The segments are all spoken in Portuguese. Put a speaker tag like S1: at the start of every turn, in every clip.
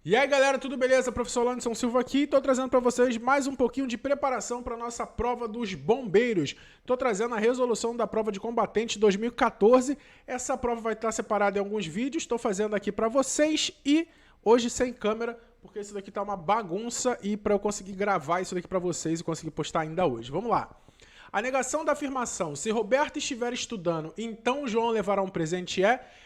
S1: E aí galera, tudo beleza? Professor Landerson Silva aqui, estou trazendo para vocês mais um pouquinho de preparação para a nossa prova dos bombeiros. Estou trazendo a resolução da prova de combatente 2014, essa prova vai estar separada em alguns vídeos, estou fazendo aqui para vocês e hoje sem câmera, porque isso daqui tá uma bagunça e para eu conseguir gravar isso daqui para vocês e conseguir postar ainda hoje. Vamos lá. A negação da afirmação, se Roberto estiver estudando, então João levará um presente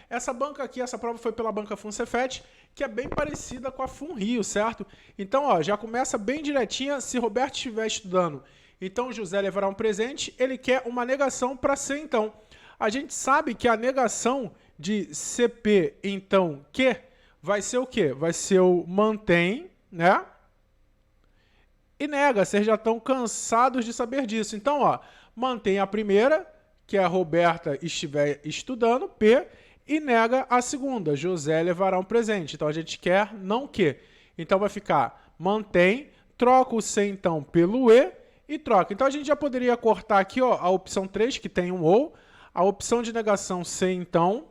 S1: essa banca aqui, essa prova foi pela banca FUNCEFET, que é bem parecida com a FUNRIO, certo? Então, ó, já começa bem direitinha, se Roberto estiver estudando, então José levará um presente, ele quer uma negação para C, então. A gente sabe que a negação de CP, então, que vai ser o quê? Vai ser o mantém, né? E nega, vocês já estão cansados de saber disso. Então, ó, mantém a primeira, que a Roberta estiver estudando, P, e nega a segunda, José levará um presente. Então, a gente quer não que. Então, vai ficar mantém, troca o C, então, pelo e troca. Então, a gente já poderia cortar aqui, ó, a opção 3, que tem um ou, a opção de negação C, então,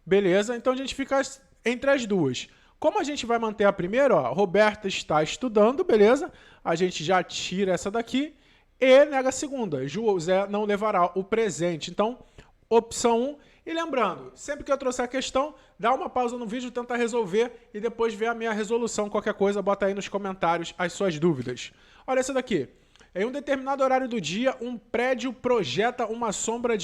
S1: beleza? Então, a gente fica entre as duas. Como a gente vai manter a primeira, ó, Roberta está estudando, beleza? A gente já tira essa daqui e nega a segunda. José não levará o presente. Então, opção 1. E lembrando, sempre que eu trouxer a questão, dá uma pausa no vídeo, tenta resolver e depois vê a minha resolução. Qualquer coisa, bota aí nos comentários as suas dúvidas. Olha essa daqui. Em um determinado horário do dia, um prédio projeta uma sombra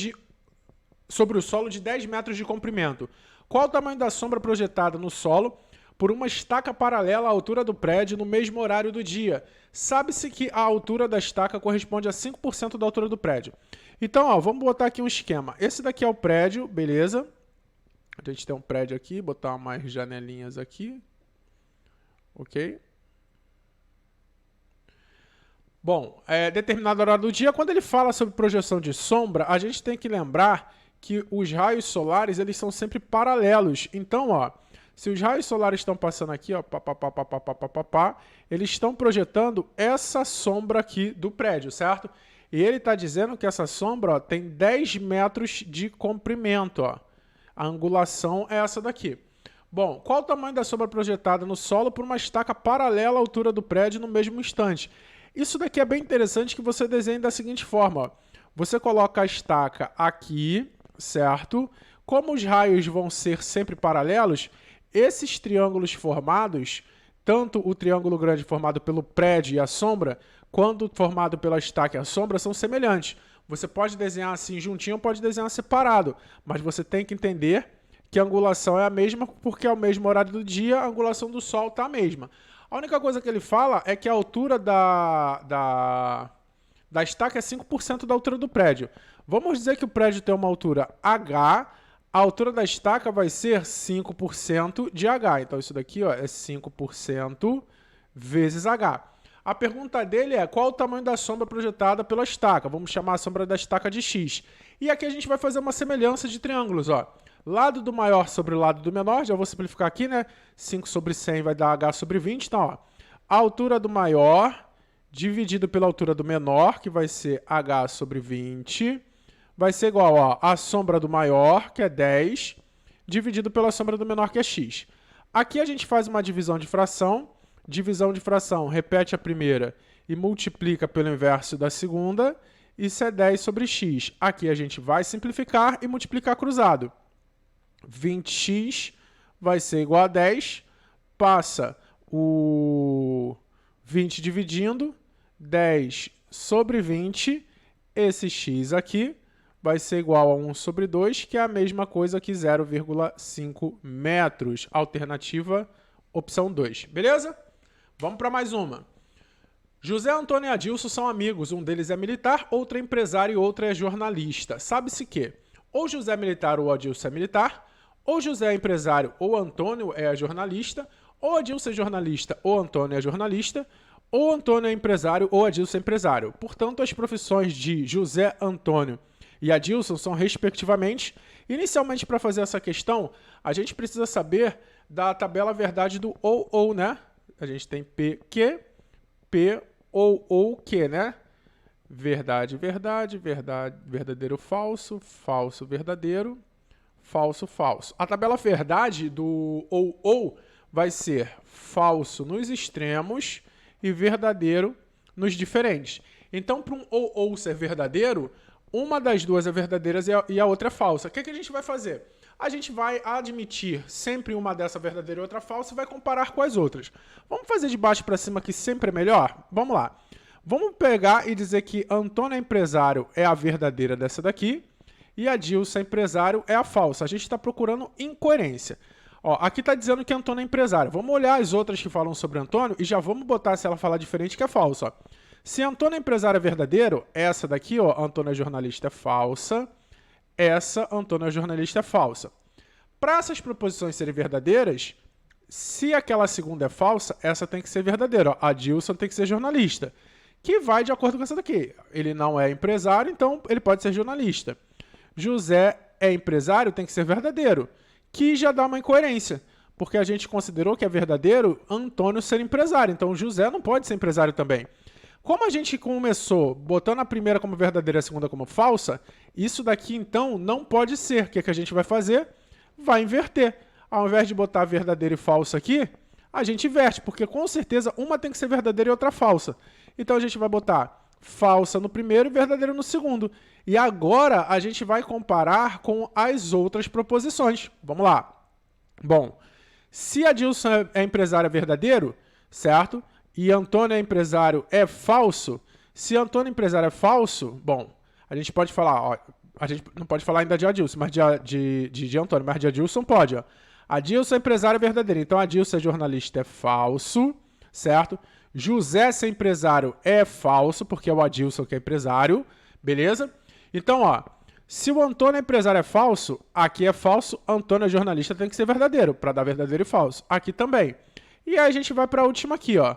S1: sobre o solo de 10 metros de comprimento. Qual o tamanho da sombra projetada no solo por uma estaca paralela à altura do prédio no mesmo horário do dia? Sabe-se que a altura da estaca corresponde a 5% da altura do prédio. Então, ó, vamos botar aqui um esquema. Esse daqui é o prédio, beleza? A gente tem um prédio aqui, botar mais janelinhas aqui. Ok? Bom, determinado horário do dia, quando ele fala sobre projeção de sombra, a gente tem que lembrar que os raios solares, eles são sempre paralelos. Então, ó, se os raios solares estão passando aqui, ó, eles estão projetando essa sombra aqui do prédio, certo? E ele está dizendo que essa sombra, ó, tem 10 metros de comprimento, ó. A angulação é essa daqui. Bom, qual o tamanho da sombra projetada no solo por uma estaca paralela à altura do prédio no mesmo instante? Isso daqui é bem interessante que você desenhe da seguinte forma, ó. Você coloca a estaca aqui, certo? Como os raios vão ser sempre paralelos, esses triângulos formados, tanto o triângulo grande formado pelo prédio e a sombra, quanto formado pela estaca e a sombra, são semelhantes. Você pode desenhar assim juntinho ou pode desenhar separado, mas você tem que entender que a angulação é a mesma, porque ao mesmo horário do dia, a angulação do Sol está a mesma. A única coisa que ele fala é que a altura da estaca é 5% da altura do prédio. Vamos dizer que o prédio tem uma altura H, a altura da estaca vai ser 5% de H. Então, isso daqui, ó, é 5% vezes H. A pergunta dele é qual o tamanho da sombra projetada pela estaca. Vamos chamar a sombra da estaca de X. E aqui a gente vai fazer uma semelhança de triângulos, ó. Lado do maior sobre o lado do menor, já vou simplificar aqui, né? 5 sobre 100 vai dar H sobre 20. Então, ó, a altura do maior dividido pela altura do menor, que vai ser H sobre 20, vai ser igual, ó, a sombra do maior, que é 10, dividido pela sombra do menor, que é X. Aqui a gente faz uma divisão de fração. Divisão de fração, repete a primeira e multiplica pelo inverso da segunda. Isso é 10 sobre x. Aqui a gente vai simplificar e multiplicar cruzado. 20x vai ser igual a 10. Passa o 20 dividindo. 10 sobre 20. Esse x aqui vai ser igual a 1 sobre 2, que é a mesma coisa que 0,5 metros. Alternativa, opção 2. Beleza? Vamos para mais uma. José Antônio e Adilson são amigos. Um deles é militar, outro é empresário e outro é jornalista. Sabe-se que ou José é militar ou Adilson é militar, ou José é empresário ou Antônio é jornalista, ou Adilson é jornalista ou Antônio é jornalista, ou Antônio é empresário ou Adilson é empresário. Portanto, as profissões de José Antônio e Adilson são respectivamente. Inicialmente, para fazer essa questão, a gente precisa saber da tabela verdade do ou, né? A gente tem PQ, P ou Q, né? Verdade, verdade, verdade, verdadeiro, falso, falso, verdadeiro, falso, falso. A tabela verdade do ou vai ser falso nos extremos e verdadeiro nos diferentes. Então, para um ou ser verdadeiro, uma das duas é verdadeira e a outra é falsa. O que a gente vai fazer? A gente vai admitir sempre uma dessa verdadeira e outra falsa e vai comparar com as outras. Vamos fazer de baixo para cima que sempre é melhor? Vamos lá. Vamos pegar e dizer que Antônio é empresário é a verdadeira dessa daqui e a Dilson é empresário é a falsa. A gente está procurando incoerência. Ó, aqui está dizendo que Antônio é empresário. Vamos olhar as outras que falam sobre Antônio e já vamos botar se ela falar diferente que é falsa. Se Antônio é empresário é verdadeiro, essa daqui, ó, Antônio é jornalista é falsa. Essa, Antônio é jornalista é falsa. Para essas proposições serem verdadeiras, se aquela segunda é falsa, essa tem que ser verdadeira. Ó. A Dilson tem que ser jornalista, que vai de acordo com essa daqui. Ele não é empresário, então ele pode ser jornalista. José é empresário, tem que ser verdadeiro, que já dá uma incoerência, porque a gente considerou que é verdadeiro Antônio ser empresário, então José não pode ser empresário também. Como a gente começou botando a primeira como verdadeira e a segunda como falsa, isso daqui então não pode ser. O que a gente vai fazer? Vai inverter. Ao invés de botar verdadeiro e falso aqui, a gente inverte, porque com certeza uma tem que ser verdadeira e outra falsa. Então a gente vai botar falsa no primeiro e verdadeiro no segundo. E agora a gente vai comparar com as outras proposições. Vamos lá. Bom, se a Dilson é empresária verdadeiro, certo? E Antônio é empresário é falso, se Antônio é empresário é falso, bom, a gente pode falar, ó, a gente não pode falar ainda de Adilson, mas de Antônio, mas de Adilson pode, ó. Adilson é empresário verdadeiro, então Adilson é jornalista é falso, certo? José ser empresário é falso, porque é o Adilson que é empresário, beleza? Então, ó, se o Antônio é empresário é falso, aqui é falso, Antônio é jornalista tem que ser verdadeiro, para dar verdadeiro e falso. Aqui também. E aí a gente vai para a última aqui, ó.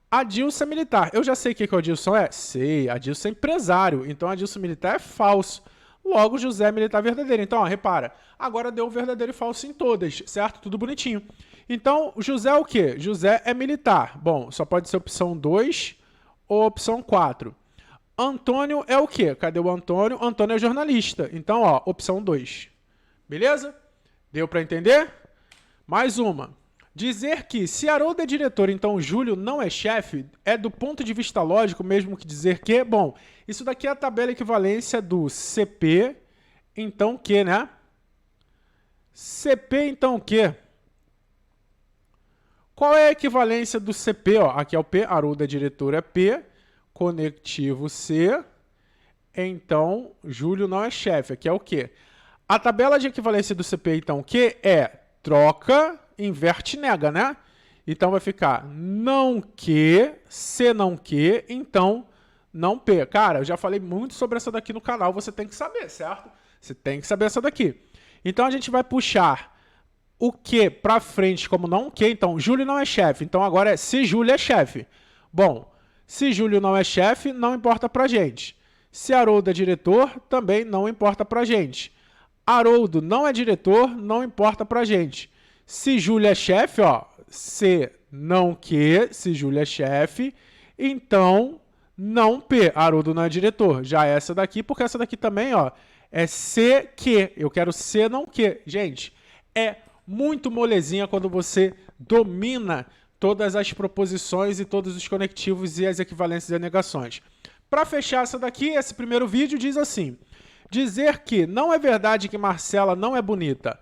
S1: Adilson é militar. Eu já sei o que o Adilson é? Sei. Adilson é empresário. Então, Adilson militar é falso. Logo, José é militar verdadeiro. Então, ó, repara. Agora deu verdadeiro e falso em todas, certo? Tudo bonitinho. Então, José é o quê? José é militar. Bom, só pode ser opção 2 ou opção 4. Antônio é o quê? Cadê o Antônio? Antônio é jornalista. Então, ó, opção 2. Beleza? Deu para entender? Mais uma. Dizer que se Haroldo é diretor, então Júlio não é chefe, é do ponto de vista lógico mesmo que dizer que... Bom, isso daqui é a tabela equivalência do CP, então que, né? CP, então que? Qual é a equivalência do CP? Ó, aqui é o P, Haroldo é diretor, é P, conectivo C, então Júlio não é chefe, aqui é o que? A tabela de equivalência do CP, então, que é troca... inverte nega, né? Então vai ficar não que, se não que, então não P. Cara, eu já falei muito sobre essa daqui no canal, você tem que saber, certo? Você tem que saber essa daqui. Então a gente vai puxar o que para frente como não que, então Júlio não é chefe. Então agora é se Júlio é chefe. Bom, se Júlio não é chefe, não importa pra gente. Se Haroldo é diretor, também não importa pra gente. Haroldo não é diretor, não importa pra gente. Se Júlio é chefe, ó, se não que, se Júlio é chefe, então não P, Haroldo não é diretor. Já essa daqui, porque essa daqui também, ó, é se que. Eu quero se não que. Gente, é muito molezinha quando você domina todas as proposições e todos os conectivos e as equivalências e negações. Para fechar essa daqui, esse primeiro vídeo diz assim: dizer que não é verdade que Marcela não é bonita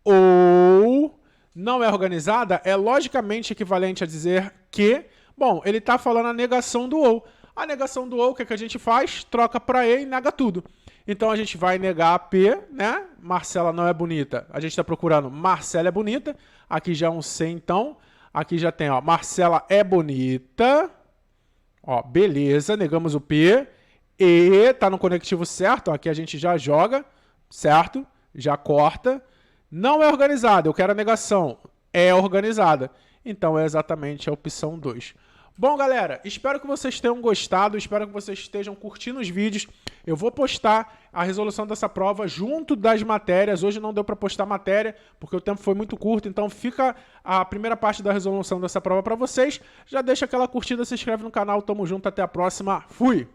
S1: ou não é organizada é logicamente equivalente a dizer que, bom, ele está falando a negação do ou. A negação do ou, o que a gente faz? Troca para E e nega tudo. Então a gente vai negar a P, né? Marcela não é bonita. A gente está procurando Marcela é bonita. Aqui já é um C, então. Aqui já tem, ó, Marcela é bonita. Ó, beleza, negamos o P. E tá no conectivo certo, ó, aqui a gente já joga, certo? Já corta. Não é organizada, eu quero a negação. É organizada. Então é exatamente a opção 2. Bom, galera, espero que vocês tenham gostado, espero que vocês estejam curtindo os vídeos. Eu vou postar a resolução dessa prova junto das matérias. Hoje não deu para postar matéria, porque o tempo foi muito curto, então fica a primeira parte da resolução dessa prova para vocês. Já deixa aquela curtida, se inscreve no canal, tamo junto, até a próxima. Fui!